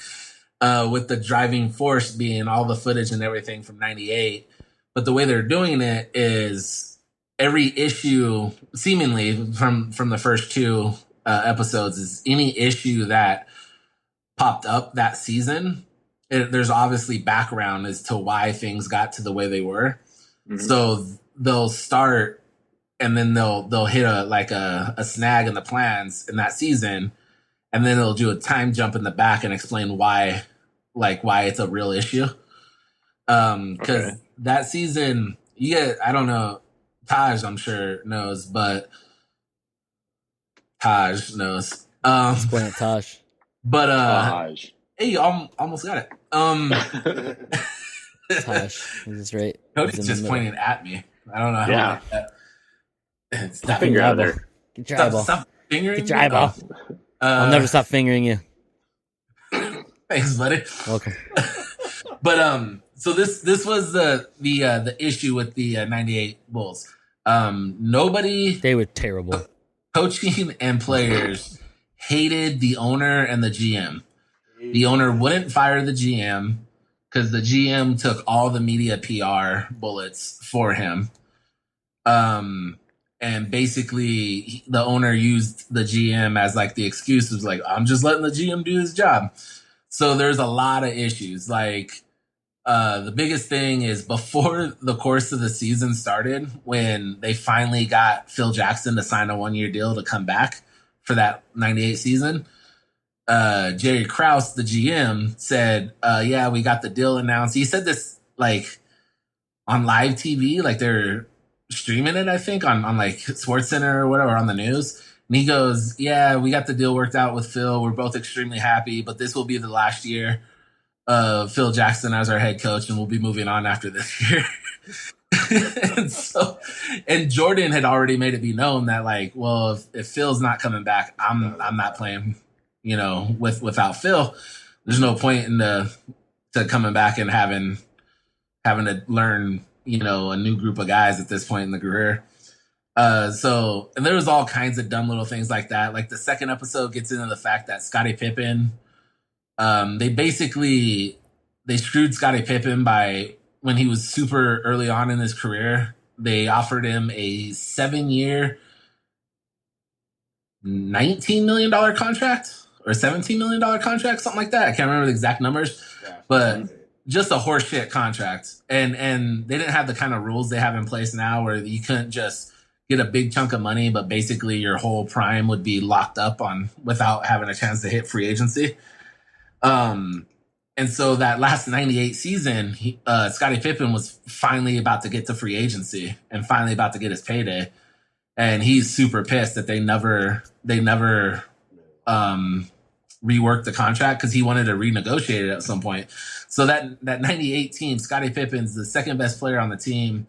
with the driving force being all the footage and everything from 98. But the way they're doing it is every issue, seemingly from the first 2 episodes, is any issue that popped up that season. There's obviously background as to why things got to the way they were. Mm-hmm. So they'll start and then they'll hit a snag in the plans in that season, and then they'll do a time jump in the back and explain why it's a real issue. Because that season, you get, I don't know, Taj I'm sure knows, but Taj knows. Explain it, Taj. But Taj. Hey, you almost got it. Taj, is this right? Cody's just pointing at me. I don't know how. Yeah. Stop Finger out there. Get your eyeball. Stop fingering. Get your eyeball. I'll never stop fingering you. Thanks, buddy. Welcome. But so this was the issue with the 98 Bulls. Nobody. They were terrible. Coaching and players hated the owner and the GM. The owner wouldn't fire the GM because the GM took all the media PR bullets for him. And basically the owner used the GM as like the excuse, was like, I'm just letting the GM do his job. So there's a lot of issues. Like, the biggest thing is before the course of the season started, when they finally got Phil Jackson to sign a 1-year deal to come back for that 98 season, Jerry Krause, the GM, said, yeah, we got the deal announced. He said this like on live TV, like they're streaming it, I think, on like SportsCenter or whatever, on the news. And he goes, yeah, we got the deal worked out with Phil. We're both extremely happy, but this will be the last year of Phil Jackson as our head coach, and we'll be moving on after this year. and Jordan had already made it be known that, like, well, if Phil's not coming back, I'm not playing, without Phil. There's no point in to coming back and having to learn, a new group of guys at this point in the career. And there was all kinds of dumb little things like that. Like the second episode gets into the fact that Scottie Pippen, they screwed Scottie Pippen by, when he was super early on in his career, they offered him a 7-year, $19 million contract or $17 million contract, something like that. I can't remember the exact numbers, but just a horseshit contract. And they didn't have the kind of rules they have in place now where you couldn't just get a big chunk of money, but basically your whole prime would be locked up on without having a chance to hit free agency. And so that last 98 season, Scottie Pippen was finally about to get to free agency and finally about to get his payday. And he's super pissed that they never reworked the contract because he wanted to renegotiate it at some point. So that 98 team, Scottie Pippen's the second best player on the team,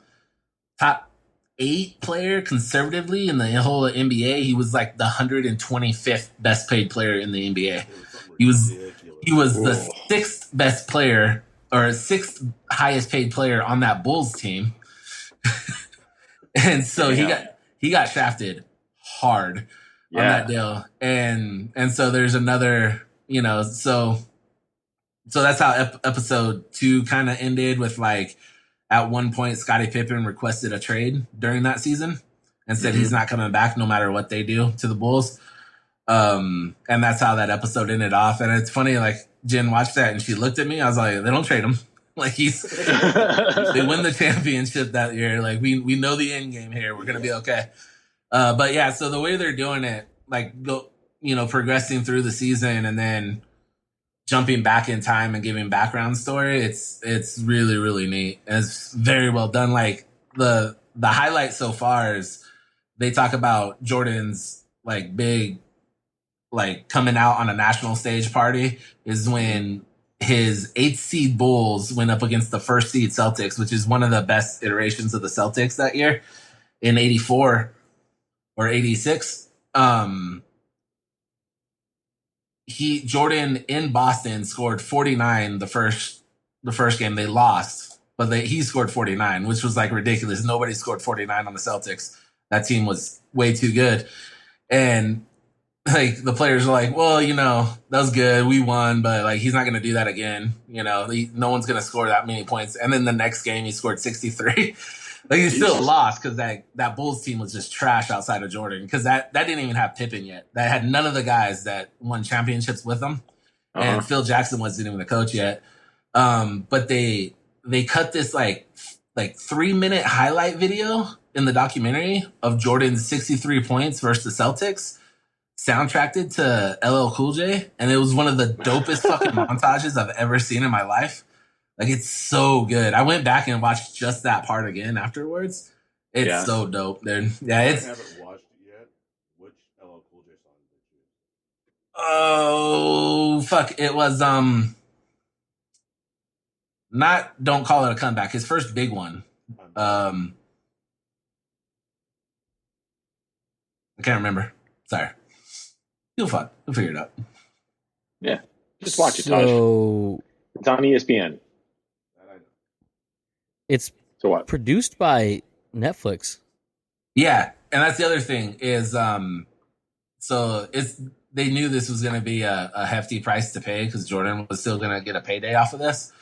top 8 player conservatively in the whole NBA. He was like the 125th best paid player in the NBA. He was the 6th best player or 6th highest paid player on that Bulls team. And so he got shafted hard on that deal. And so there's another, so that's how episode 2 kind of ended with, like, at one point Scottie Pippen requested a trade during that season. and said he's not coming back no matter what they do to the Bulls. And that's how that episode ended off. And it's funny, like Jen watched that and she looked at me. I was like, they don't trade him. Like they win the championship that year. Like we know the end game here. We're gonna be okay. But yeah, so the way they're doing it, like progressing through the season and then jumping back in time and giving background story, it's really, really neat. And it's very well done. Like the highlight so far is they talk about Jordan's like big, like coming out on a national stage party is when his 8th seed Bulls went up against the 1st seed Celtics, which is one of the best iterations of the Celtics that year in 84 or 86. Jordan in Boston scored 49 the first game. They lost, but he scored 49, which was like ridiculous. Nobody scored 49 on the Celtics. That team was way too good. And like the players are like, well, that was good. We won, but like he's not going to do that again. No one's going to score that many points. And then the next game he scored 63. Like he still lost because that Bulls team was just trash outside of Jordan, because that didn't even have Pippen yet. That had none of the guys that won championships with them, and Phil Jackson wasn't even the coach yet. But they cut this like 3-minute highlight video in the documentary of Jordan's 63 points versus the Celtics, soundtracked to LL Cool J, and it was one of the dopest fucking montages I've ever seen in my life. Like, it's so good. I went back and watched just that part again afterwards. It's so dope, dude. Yeah, I haven't watched it yet. Which LL Cool J song did you choose? Oh, fuck. It was, not Don't Call It a Comeback. His first big one. I can't remember. Sorry. You'll figure it out. Yeah. Just watch it, Taj. It's on ESPN. It's produced by Netflix. Yeah, and that's the other thing is, so they knew this was going to be a hefty price to pay because Jordan was still going to get a payday off of this.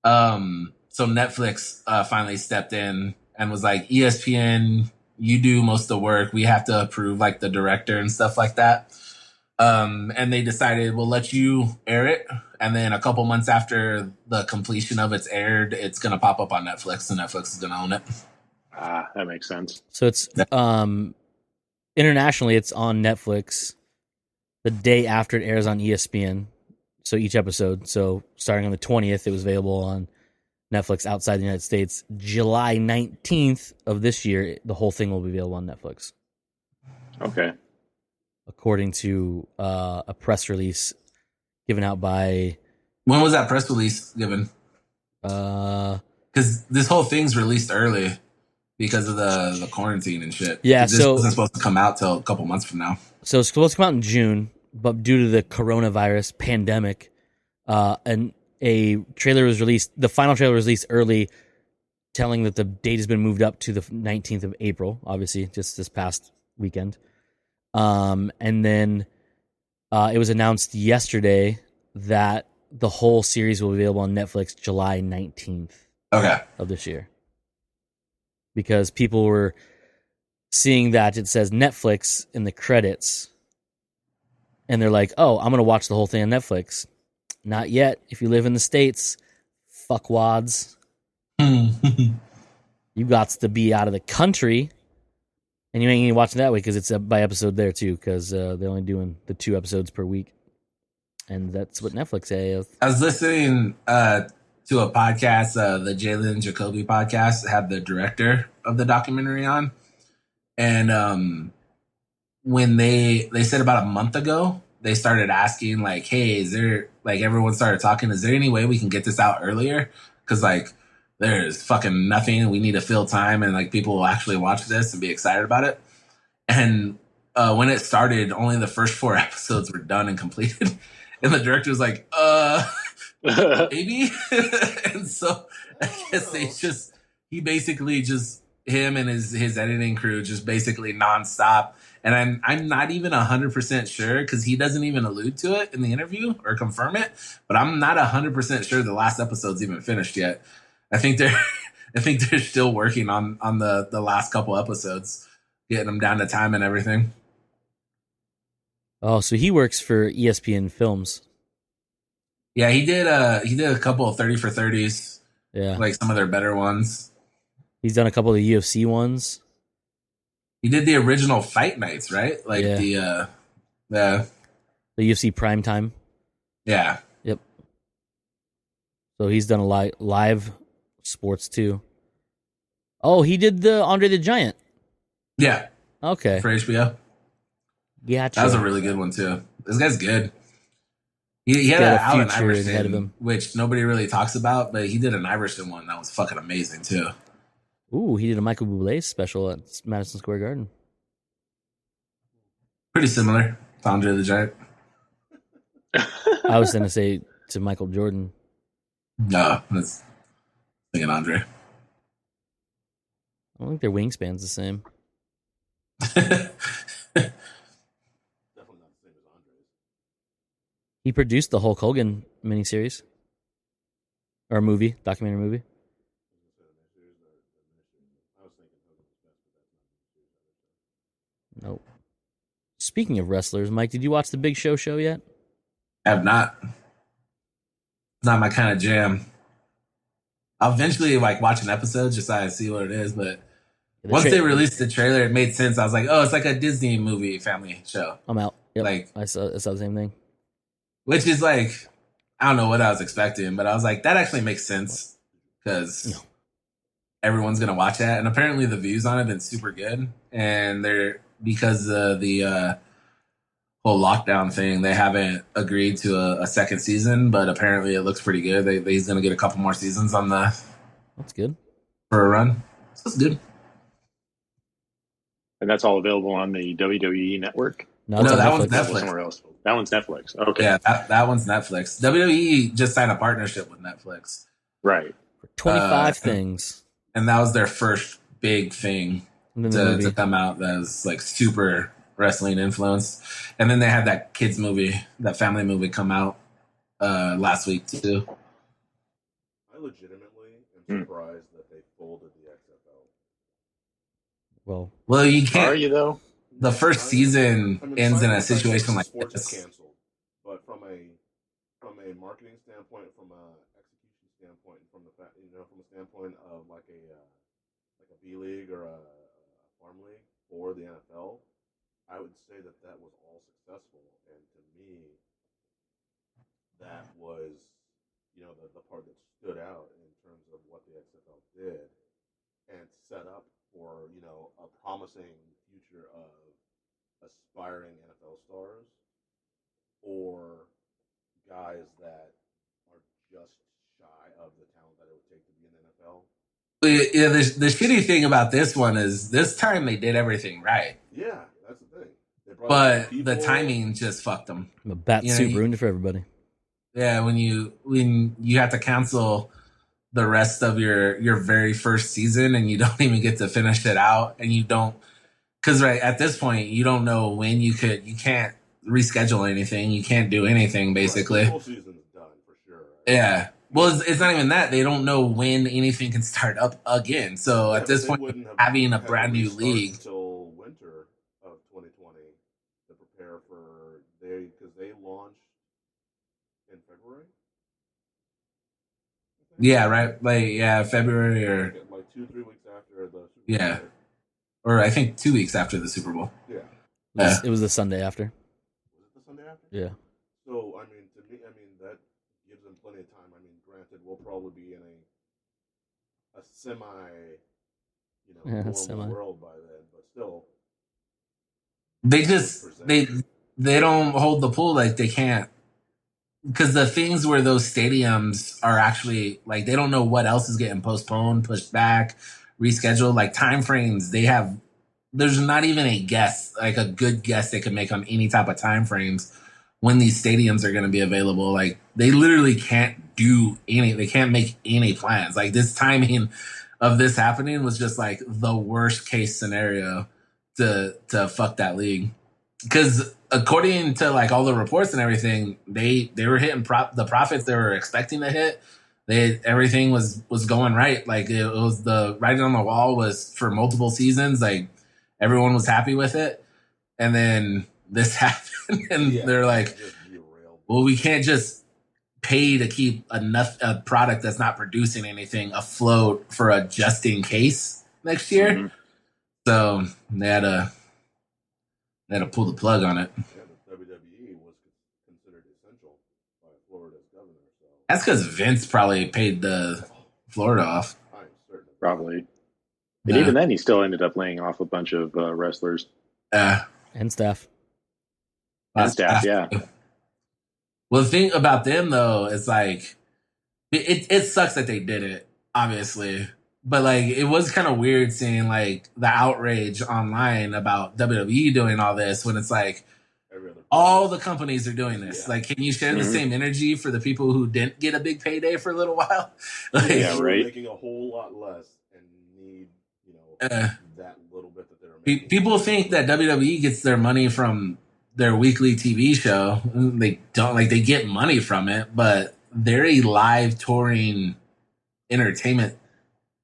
So Netflix finally stepped in and was like, ESPN, you do most of the work. We have to approve like the director and stuff like that. And they decided, we'll let you air it. And then a couple months after the completion of it's aired, it's going to pop up on Netflix, and Netflix is going to own it. That makes sense. So it's internationally, it's on Netflix the day after it airs on ESPN. So each episode. So starting on the 20th, it was available on Netflix outside the United States. July 19th of this year, the whole thing will be available on Netflix. Okay. According to a press release given out by... When was that press release given? Because this whole thing's released early because of the quarantine and shit. Yeah, this wasn't supposed to come out till a couple months from now. So it's supposed to come out in June, but due to the coronavirus pandemic, and a trailer was released. The final trailer was released early, telling that the date has been moved up to the 19th of April, obviously, just this past weekend. And then it was announced yesterday that the whole series will be available on Netflix July 19th of this year. Because people were seeing that it says Netflix in the credits, and they're like, oh, I'm going to watch the whole thing on Netflix. Not yet. If you live in the States, fuckwads. You got to be out of the country. And you ain't even watching that way because it's by episode there too, because they're only doing the 2 episodes per week. And that's what Netflix is. I was listening to a podcast, the Jalen Jacoby podcast, had the director of the documentary on. And when they said about a month ago, they started asking like, hey, is there, like, everyone started talking, is there any way we can get this out earlier? Because like, there's fucking nothing. We need to fill time, and like people will actually watch this and be excited about it. And when it started, only the first 4 episodes were done and completed. And the director was like, maybe. And so I guess he basically just, him and his editing crew just basically nonstop. And I'm not even 100% sure, because he doesn't even allude to it in the interview or confirm it. But I'm not 100% sure the last episode's even finished yet. I think they're still working on the last couple episodes, getting them down to time and everything. Oh, so he works for ESPN Films. Yeah, he did a couple of 30 for 30s, Yeah. like some of their better ones. He's done a couple of the UFC ones. He did the original Fight Nights, right? Like Yeah. the The UFC Primetime. yeah. Yep. So he's done a live sports too. Oh, he did the Andre the Giant. Yeah. Okay. For HBO. Gotcha. That was a really good one too. This guy's good. He had got an a Allen future ahead of Iverson, him. which nobody really talks about, but he did an Iverson one that was fucking amazing too. Ooh, he did a Michael Bublé special at Madison Square Garden. Pretty similar to Andre the Giant. I was going to say to Michael Jordan. No, that's thinking Andre. I don't think their wingspan's the same. Definitely not the same as Andre's. He produced the Hulk Hogan miniseries. Or movie, documentary movie. I was thinking Hogan was best, but that's not the Nope. Speaking of wrestlers, Mike, did you watch the Big Show yet? I have not. It's not my kind of jam. I'll eventually like watch an episode just so I see what it is, but once they released the trailer, it made sense. I was like, oh, it's like a Disney movie family show. I'm out. Yep. Like, I saw the same thing. which is like, I don't know what I was expecting, but I was like, that actually makes sense because everyone's gonna watch that, and apparently the views on it have been super good, and they're because of the whole lockdown thing, they haven't agreed to a second season, but apparently it looks pretty good. He's gonna get a couple more seasons on That's good for a run. So that's good. And that's all available on the WWE network? No, that one's That was Netflix. somewhere else. That one's Netflix. Okay. Yeah, that one's Netflix. WWE just signed a partnership with Netflix. Right. For 25 things. And that was their first big thing to come out that was like super wrestling influenced. And then they had that kids movie, that family movie come out last week too. I legitimately am surprised that they folded the XFL. Well, you can't. Are you though? The first season ends in a situation like sports this. is canceled, but from a marketing standpoint, from a execution standpoint, from the from a standpoint of like a B league or a farm league or the NFL, I would say that was all successful. And to me, that was the part that stood out in terms of what the XFL did and set up for a promising future of aspiring NFL stars or guys that are just shy of the talent that it would take to be in the NFL. Yeah, the shitty thing about this one is this time they did everything right. Yeah, that's the thing. But the timing just fucked them. the bat suit ruined it for everybody. Yeah, when you have to cancel the rest of your very first season and you don't even get to finish it out, and you don't, because right at this point you don't know when you can't reschedule anything, you can't do anything basically. The whole season's done for sure. Yeah. Well, it's not even that. They don't know when anything can start up again. So at this point, having a brand new league until winter of 2020 to prepare for because they launched in February. Yeah, right. Like February or like 2-3 weeks after the Super Bowl. Yeah, or I think 2 weeks after the Super Bowl. Yeah. It was the Sunday after. Was it the Sunday after? Yeah. So to me, that gives them plenty of time. Granted, we'll probably be in a semi, normal world by then, but still. They don't hold the pool, like they can't, because the things where those stadiums are actually like they don't know what else is getting postponed, pushed back, rescheduled, like time frames. There's not even a guess, like a good guess they could make on any type of time frames when these stadiums are going to be available. Like they literally can't do they can't make any plans. Like this timing of this happening was just like the worst case scenario to fuck that league. Because according to like all the reports and everything, they were hitting the profits they were expecting to hit. Everything was going right. Like it was the writing on the wall was for multiple seasons. Like everyone was happy with it. And then this happened, and they're like, well, we can't just pay to keep a product that's not producing anything afloat for a just in case next year. Mm-hmm. So they had to pull the plug on it. Yeah, the WWE was considered essential by Florida's governor. So. That's because Vince probably paid the Florida off. I'm certain. Probably. And even then, he still ended up laying off a bunch of wrestlers. And staff. And staff, yeah. Well, the thing about them, though, is like, it sucks that they did it, obviously. But, like, it was kind of weird seeing, like, the outrage online about WWE doing all this when it's like, all the companies are doing this. Yeah. Like, can you share the same energy for the people who didn't get a big payday for a little while? Like, yeah, right. Making a whole lot less and need, that little bit that they're making. People think that WWE gets their money from their weekly TV show. They don't. Like, they get money from it, but they're a live touring entertainment.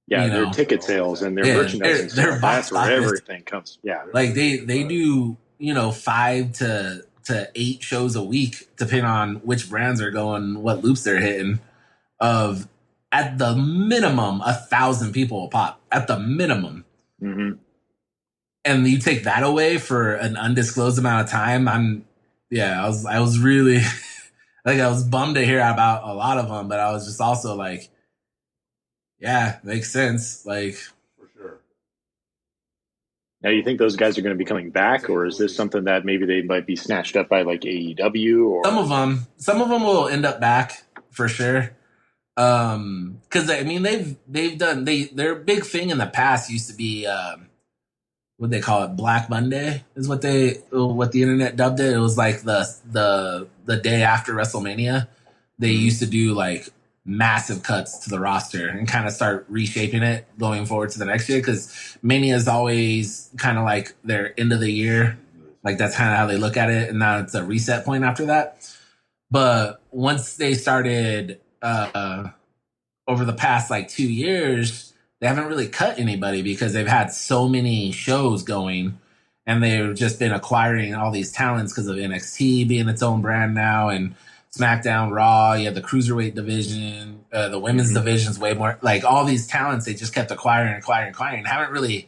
Yeah, their ticket sales and their merchandising. That's where everything comes. Yeah, like they do 5 to 8 shows a week, depending on which brands are going, what loops they're hitting. Of at the minimum 1,000 people a pop at the minimum. Mm-hmm. And you take that away for an undisclosed amount of time. I was really like, I was bummed to hear about a lot of them, but I was just also like, yeah, makes sense. Like, for sure. Now, you think those guys are going to be coming back, or is this something that maybe they might be snatched up by like AEW? Or some of them will end up back for sure. Because I mean, they've done their big thing in the past used to be what they call it, Black Monday is what the internet dubbed it. It was like the day after WrestleMania. They used to do like massive cuts to the roster and kind of start reshaping it going forward to the next year, because Mania is always kind of like their end of the year. Like, that's kind of how they look at it, and now it's a reset point after that. But once they started over the past like 2 years, they haven't really cut anybody because they've had so many shows going, and they've just been acquiring all these talents because of NXT being its own brand now, and SmackDown, Raw, you have the Cruiserweight division, the women's division's way more. Like, all these talents, they just kept acquiring, haven't really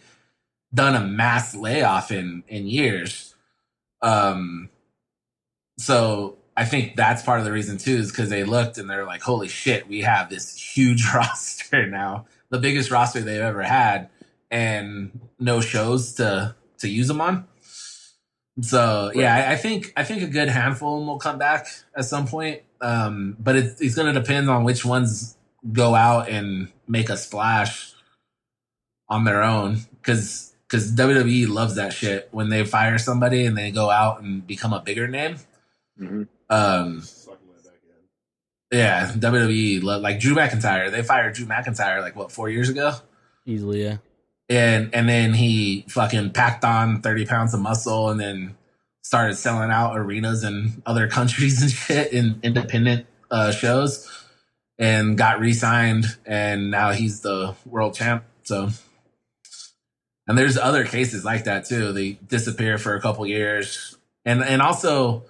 done a mass layoff in years. So I think that's part of the reason too, is because they looked and they're like, holy shit, we have this huge roster now, the biggest roster they've ever had, and no shows to use them on. So yeah, I think a good handful of them will come back at some point. But it's going to depend on which ones go out and make a splash on their own, because WWE loves that shit when they fire somebody and they go out and become a bigger name. Mm-hmm. Yeah, WWE like Drew McIntyre. They fired Drew McIntyre like 4 years ago? Easily, yeah. And then he fucking packed on 30 pounds of muscle and then started selling out arenas in other countries and shit in independent shows, and got re-signed, and now he's the world champ. So, and there's other cases like that too. They disappear for a couple years, and also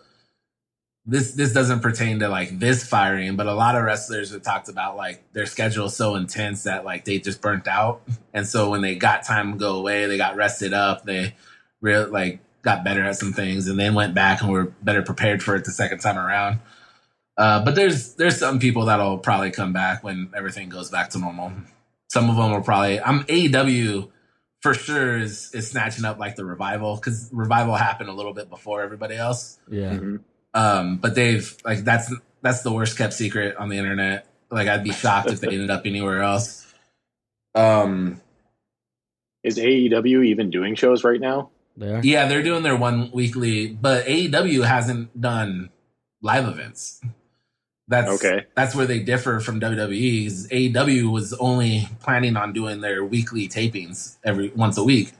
this doesn't pertain to like this firing, but a lot of wrestlers have talked about like their schedule is so intense that like they just burnt out, and so when they got time to go away, they got rested up, they got better at some things, and then went back and were better prepared for it the second time around. But there's some people that'll probably come back when everything goes back to normal. Some of them will probably. AEW for sure is snatching up like the Revival, because Revival happened a little bit before everybody else. Yeah. Mm-hmm. But they've like that's the worst kept secret on the internet. Like, I'd be shocked if they ended up anywhere else. Is AEW even doing shows right now? Yeah, they're doing their one weekly, but AEW hasn't done live events. That's where they differ from WWE. AEW was only planning on doing their weekly tapings once a week.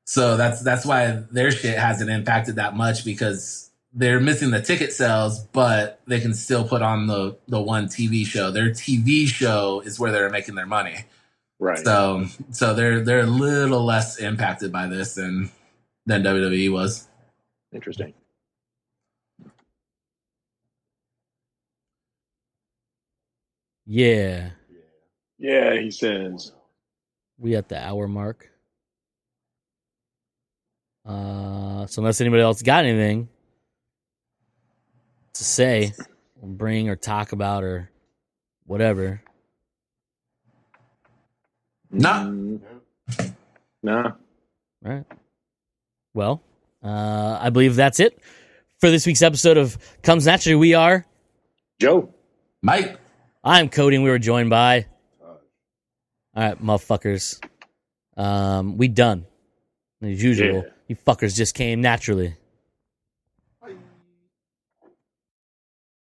So that's why their shit hasn't impacted that much, because they're missing the ticket sales, but they can still put on the one TV show. Their TV show is where they're making their money. Right. So they're a little less impacted by this than WWE was. Interesting. Yeah. Yeah, he says. We at the hour mark. So unless anybody else got anything to say, or bring or talk about or whatever. No. No. All right. Well, I believe that's it for this week's episode of Comes Naturally. We are Joe. Mike. I'm Cody, and we were joined by. All right, motherfuckers. We done. As usual, you fuckers just came naturally.